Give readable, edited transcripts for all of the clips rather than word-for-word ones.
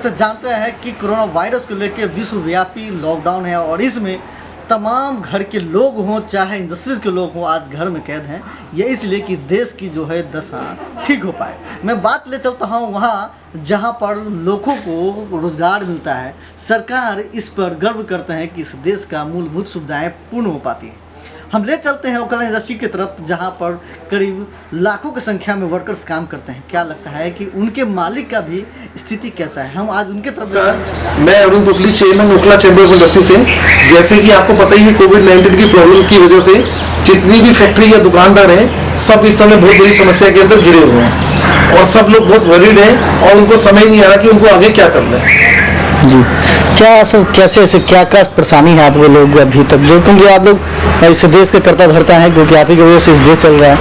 वैसे जानते हैं कि कोरोना वायरस को लेकर विश्वव्यापी लॉकडाउन है और इसमें तमाम घर के लोग हों चाहे इंडस्ट्रीज के लोग हों आज घर में कैद हैं। ये इसलिए कि देश की जो है दशा ठीक हो पाए। मैं बात ले चलता हूँ वहाँ जहाँ पर लोगों को रोज़गार मिलता है। सरकार इस पर गर्व करते हैं कि इस देश का मूलभूत सुविधाएं पूर्ण हो पाती हैं। हम ले चलते हैं ओखला इंडस्ट्री की तरफ जहां पर करीब लाखों की संख्या में वर्कर्स काम करते हैं। क्या लगता है कि उनके मालिक का भी स्थिति कैसा है, हम आज उनके तरफ। मैं Arun Popli, chairman Okhla chamber of industry से। जैसे कि आपको पता ही है कोविड-19 की प्रॉब्लम्स की वजह से जितनी भी फैक्ट्री या दुकानदार हैं सब इस समय बहुत बड़ी समस्या के अंदर घिरे हुए हैं और सब लोग बहुत वरीड हैं और उनको समझ नहीं आ रहा कि उनको आगे क्या करना है। जी, क्या सर कैसे क्या परेशानी है आप लोग अभी तक, जो क्योंकि आप लोग इस देश का कर्ता धरता है क्योंकि आप ही की वजह से इस देश चल रहा है,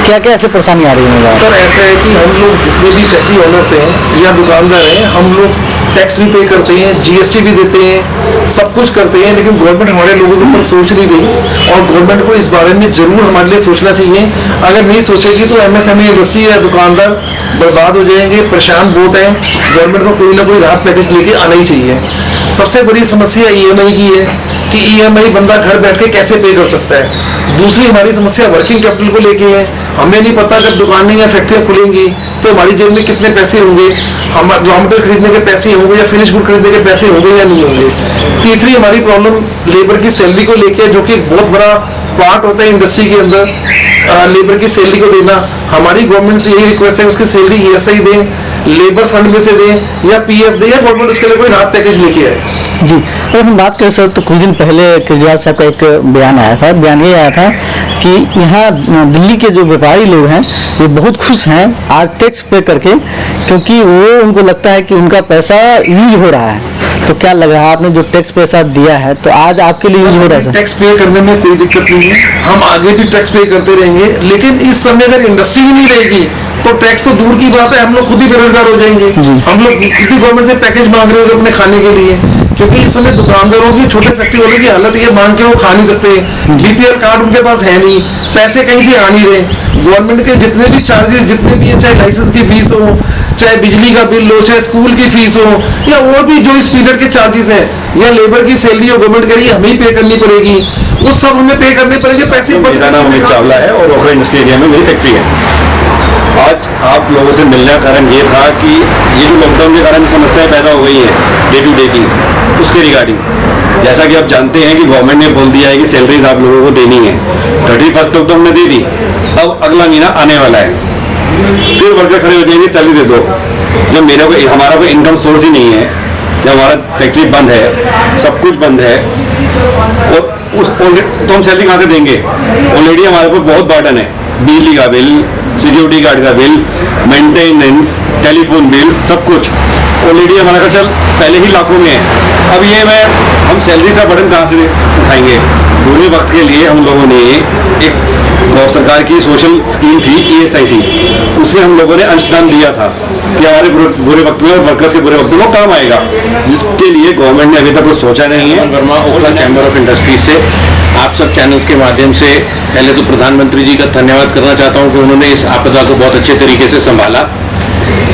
क्या क्या ऐसे परेशानी आ रही है? सर ऐसा है कि हम लोग जितने भी फैक्ट्री ओनर्स हैं या दुकानदार हैं हम लोग टैक्स भी पे करते हैं, जीएसटी भी देते हैं, सब कुछ करते हैं, लेकिन गवर्नमेंट हमारे लोगों के ऊपर सोच नहीं रही और गवर्नमेंट को इस बारे में जरूर हमारे लिए सोचना चाहिए। अगर नहीं सोचेगी तो एमएसएमई इंडस्ट्री या दुकानदार बर्बाद हो जाएंगे, परेशान बहुत हैं। गवर्नमेंट को कोई ना कोई राहत पैकेज लेके आना ही चाहिए। सबसे बड़ी समस्या ईएमआई की है कि ईएमआई बंदा घर बैठ के कैसे पे कर सकता है। दूसरी हमारी समस्या वर्किंग कैपिटल को लेके है। हमें नहीं पता जब दुकानें या फैक्ट्रियाँ खुलेंगी तो हमारी जेब में कितने पैसे होंगे, हम रॉ मटेरियल खरीदने के पैसे होंगे या फिनिश गुड खरीदने के पैसे होंगे या नहीं होंगे। तीसरी हमारी प्रॉब्लम लेबर की सैलरी को लेके, जो कि बहुत बड़ा पार्ट होता है इंडस्ट्री के अंदर, लेबर की सैलरी को देना। हमारी गवर्नमेंट से यही रिक्वेस्ट है उसकी सैलरी ईएसआई दें, लेबर फंड में से दें या पीएफ दें या गवर्नमेंट उसके लिए कोई राहत पैकेज लेके आए। जी, अगर हम बात करें सर तो कुछ दिन पहले केजरीवाल साहब का एक बयान ये आया था कि यहाँ दिल्ली के जो व्यापारी लोग हैं ये बहुत खुश हैं आज टैक्स पे करके, क्योंकि वो उनको लगता है कि उनका पैसा यूज हो रहा है। तो क्या लग रहा है आपने जो टैक्स पैसा दिया है तो आज आपके लिए यूज हो रहा है? टैक्स पे करने में कोई दिक्कत नहीं है, हम आगे भी टैक्स पे करते रहेंगे, लेकिन इस समय अगर इंडस्ट्री ही नहीं रहेगी तो टैक्स तो दूर की बात है, हम लोग खुद ही बेरोजगार हो जाएंगे। हम लोग कितनी गवर्नमेंट से पैकेज मांग रहे हो अपने खाने के लिए, क्योंकि इस समय दुकानदारों की, छोटे फैक्ट्री वालों की हालत ये मांग के वो खा नहीं सकते। बीपीएल कार्ड उनके पास है नहीं, पैसे कहीं से आ नहीं रहे। गवर्नमेंट के जितने भी चार्जेस जितने भी है, चाहे लाइसेंस की फीस हो, चाहे बिजली का बिल हो, चाहे स्कूल की फीस हो या और भी जो इस पीरियड के चार्जेस है या लेबर की सैलरी हो, गवर्नमेंट करेगी हमें ही पे करनी पड़ेगी, वो सब हमें पे करने पड़ेंगे पैसे। मेरा नाम अमित चावला है और ओखला इंडस्ट्री एरिया में मेरी फैक्ट्री है। आज आप लोगों से मिलने का कारण ये था कि ये जो लॉकडाउन के कारण समस्याएं पैदा हो गई है डे टू डे की, उसके रिगार्डिंग जैसा कि आप जानते हैं कि गवर्नमेंट ने बोल दिया है कि सैलरीज आप लोगों को देनी है। 31 तक तो हमने दे दी, अब अगला महीना आने वाला है, फिर वर्कर खड़े हो जाएंगे सैलरी दे दो। जब मेरा कोई हमारा कोई इनकम सोर्स ही नहीं है, जब हमारा फैक्ट्री बंद है, सब कुछ बंद है और तो हम सैलरी कहाँ से देंगे? ऑलरेडी हमारे ऊपर बहुत बर्डन है, बिजली का बिल, सिक्योरिटी गार्ड का बिल, मेंटेनेंस, टेलीफोन बिल, सब कुछ ऑलरेडी हमारा खर्चा पहले ही लाखों में है। अब ये हम सैलरी का बर्डन कहाँ से उठाएंगे? पूरे वक्त के लिए हम लोगों ने एक गौर सरकार की सोशल स्कीम थी ESIC, उसमें हम लोगों ने अंशदान दिया था कि हमारे बुरे वक्त में और वर्कर्स के बुरे वक्त में वो काम आएगा, जिसके लिए गवर्नमेंट ने अभी तक कुछ सोचा नहीं है। Verma, Okhla chamber of industries से आप सब चैनल्स के माध्यम से पहले तो प्रधानमंत्री जी का धन्यवाद करना चाहता हूं कि उन्होंने इस आपदा को बहुत अच्छे तरीके से संभाला,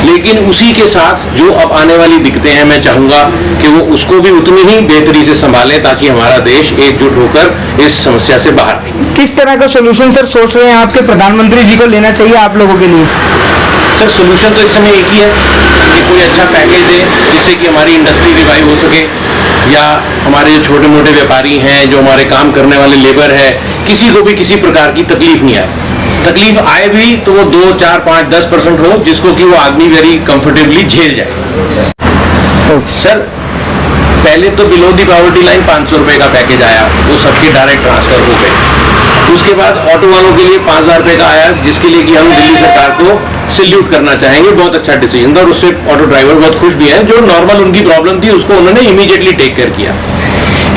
लेकिन उसी के साथ जो अब आने वाली दिक्कतें हैं मैं चाहूँगा कि वो उसको भी उतनी ही बेहतरी से संभालें ताकि हमारा देश एकजुट होकर इस समस्या से बाहर निकले। किस तरह का सोल्यूशन सर सोच रहे हैं आपके प्रधानमंत्री जी को लेना चाहिए आप लोगों के लिए? सर सोल्यूशन तो इस समय एक ही है कि कोई अच्छा पैकेज दे जिससे कि हमारी इंडस्ट्री रिवाइव हो सके, या हमारे जो छोटे मोटे व्यापारी हैं, जो हमारे काम करने वाले लेबर है, किसी को भी किसी प्रकार की तकलीफ नहीं आए। तकलीफ आए भी तो वो 2, 4, 5, 10% हो, जिसको कि वो आदमी वेरी कंफर्टेबली झेल जाए। सर पहले तो बिलो दी पॉवर्टी लाइन 500 रुपये का पैकेज आया, वो सबके डायरेक्ट ट्रांसफर हो गए। उसके बाद ऑटो वालों के लिए 5000 रुपये का आया, जिसके लिए कि हम दिल्ली सरकार को सैल्यूट करना चाहेंगे, बहुत अच्छा डिसीजन था और उससे ऑटो ड्राइवर बहुत खुश भी हैं। जो नॉर्मल उनकी प्रॉब्लम थी उसको उन्होंने इमीडिएटली टेक केयर किया।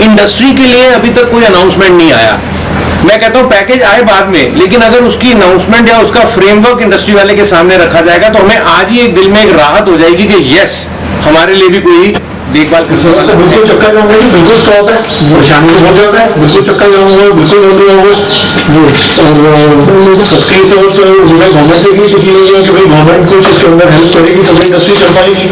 इंडस्ट्री के लिए अभी तक कोई अनाउंसमेंट नहीं आया। मैं कहता हूं पैकेज आए बाद में, लेकिन अगर उसकी अनाउंसमेंट या उसका फ्रेमवर्क इंडस्ट्री वाले के सामने रखा जाएगा तो हमें आज ही एक दिल में एक राहत हो जाएगी कि यस, हमारे लिए भी कोई देखभाल करने वाला है। बिल्कुल चक्का जाम है, बिल्कुल स्टॉप है, परेशानी तो बहुत ज़्यादा है, बिल्कुल चक्का जाम होगा, बिल्कुल जल्दी होगा। और सबकी सोच गवर्नमेंट से भी की हुई है कि भाई गवर्नमेंट कुछ इसके अंदर हेल्प करेगी तो भाई इंडस्ट्री चल पाएगी,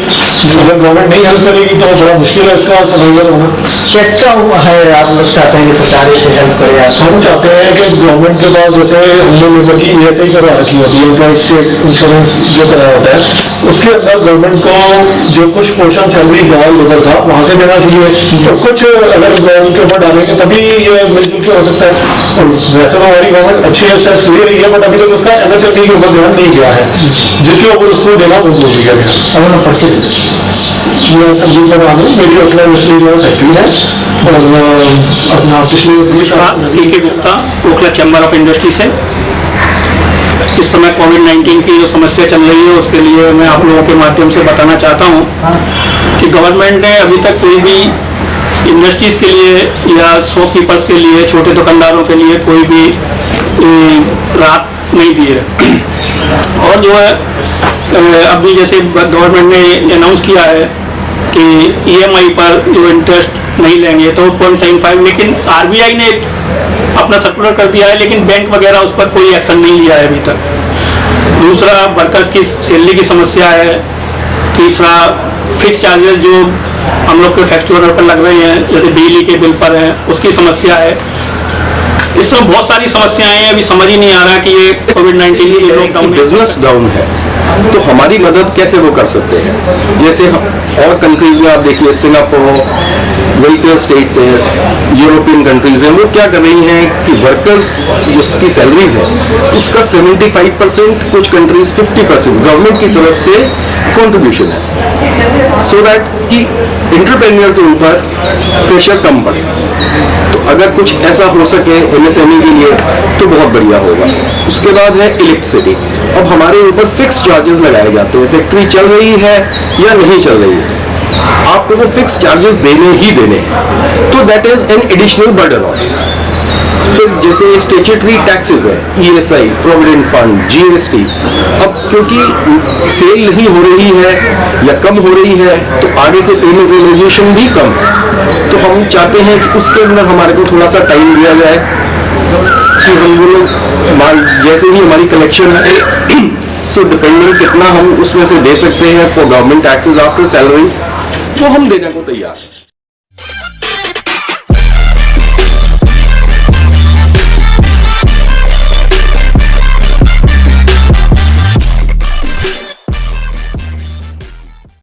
अगर गवर्नमेंट नहीं हेल्प करेगी तो बड़ा मुश्किल है इसका सर्वाइवल होना। क्या है आप लोग चाहते हैं कि सरकार इसे हेल्प करे? हम चाहते हैं कि गवर्नमेंट के पास जैसे हम लोग लेबर की ESI करवा रखी होती है, एम्प्लॉय स्टेट इंश्योरेंस जो करा होता है, उसके अंदर गवर्नमेंट को जो कुछ पोर्शन सैलरी का लेबर का वहाँ से देना चाहिए। तो कुछ अगर गवर्नमेंट के ऊपर डालेंगे तभी ये मिलजुल के हो सकता है। और वैसे तो हमारी गवर्नमेंट अच्छे स्टेप्स ले रही है, बट अभी तक उसका MSME के ऊपर ध्यान नहीं गया है, जिसके ऊपर उसको देना बहुत जरूरी है। अगर परिचित मैं संजीव प्रधान हूँ, मेरी अपना इंडस्ट्री जो फैक्ट्री है, और अपना पिछले के Gupta Okhla chamber of industry से। इस समय कोविड-19 की जो समस्या चल रही है उसके लिए मैं आप लोगों के माध्यम से बताना चाहता हूं कि गवर्नमेंट ने अभी तक कोई भी इंडस्ट्रीज़ के लिए या शॉपकीपर्स के लिए, छोटे दुकानदारों के लिए कोई भी राहत नहीं दी है। और जो है अभी जैसे गवर्नमेंट ने अनाउंस किया है कि EMI पर जो इंटरेस्ट नहीं लेंगे तो 0.75, लेकिन RBI ने अपना सर्कुलर कर दिया है, लेकिन बैंक वगैरह उस पर कोई एक्शन नहीं लिया है अभी तक। दूसरा, वर्कर्स की सैलरी की समस्या है। तीसरा, फिक्स चार्जेस जो हम लोग के फैक्ट्री पर लग रहे हैं, जैसे बिजली के बिल पर है, उसकी समस्या है। इसमें बहुत सारी समस्याएं हैं, अभी समझ ही नहीं आ रहा कि ये कोविड-19 की लॉकडाउन बिजनेस डाउन है तो हमारी मदद कैसे वो कर सकते हैं। जैसे और कंट्रीज में आप देखिए, सिंगापुर, वेलफेयर स्टेट्स हैं, यूरोपियन कंट्रीज हैं, वो क्या कर रही हैं कि वर्कर्स जिसकी सैलरीज है उसका 75%, कुछ कंट्रीज 50% गवर्नमेंट की तरफ से कंट्रीब्यूशन है, सो दैट कि इंटरप्रेन्योर के ऊपर प्रेशर कम पड़े। तो अगर कुछ ऐसा हो सके MSME के लिए तो बहुत बढ़िया होगा। उसके बाद है इलेक्ट्रिसिटी। अब हमारे ऊपर फिक्स चार्जेस लगाए जाते हैं, फैक्ट्री चल रही है या नहीं चल रही है, आपको वो फिक्स चार्जेस देने ही देने हैं, तो that is an additional burden on us. फिर जैसे स्टैट्यूटरी टैक्सेस है, ESI, प्रोविडेंट फंड, GST, अब क्योंकि सेल नहीं हो रही है या कम हो रही है तो आगे से पेमेंट रियलाइजेशन भी कम है। तो हम चाहते हैं कि उसके अंदर हमारे को थोड़ा सा टाइम दिया जाए कि हम वो लोग जैसे ही हमारी कलेक्शन है सो डिपेंडिंग कितना हम उसमें से दे सकते हैं for government taxes after salaries, वो हम देने को तैयार हैं।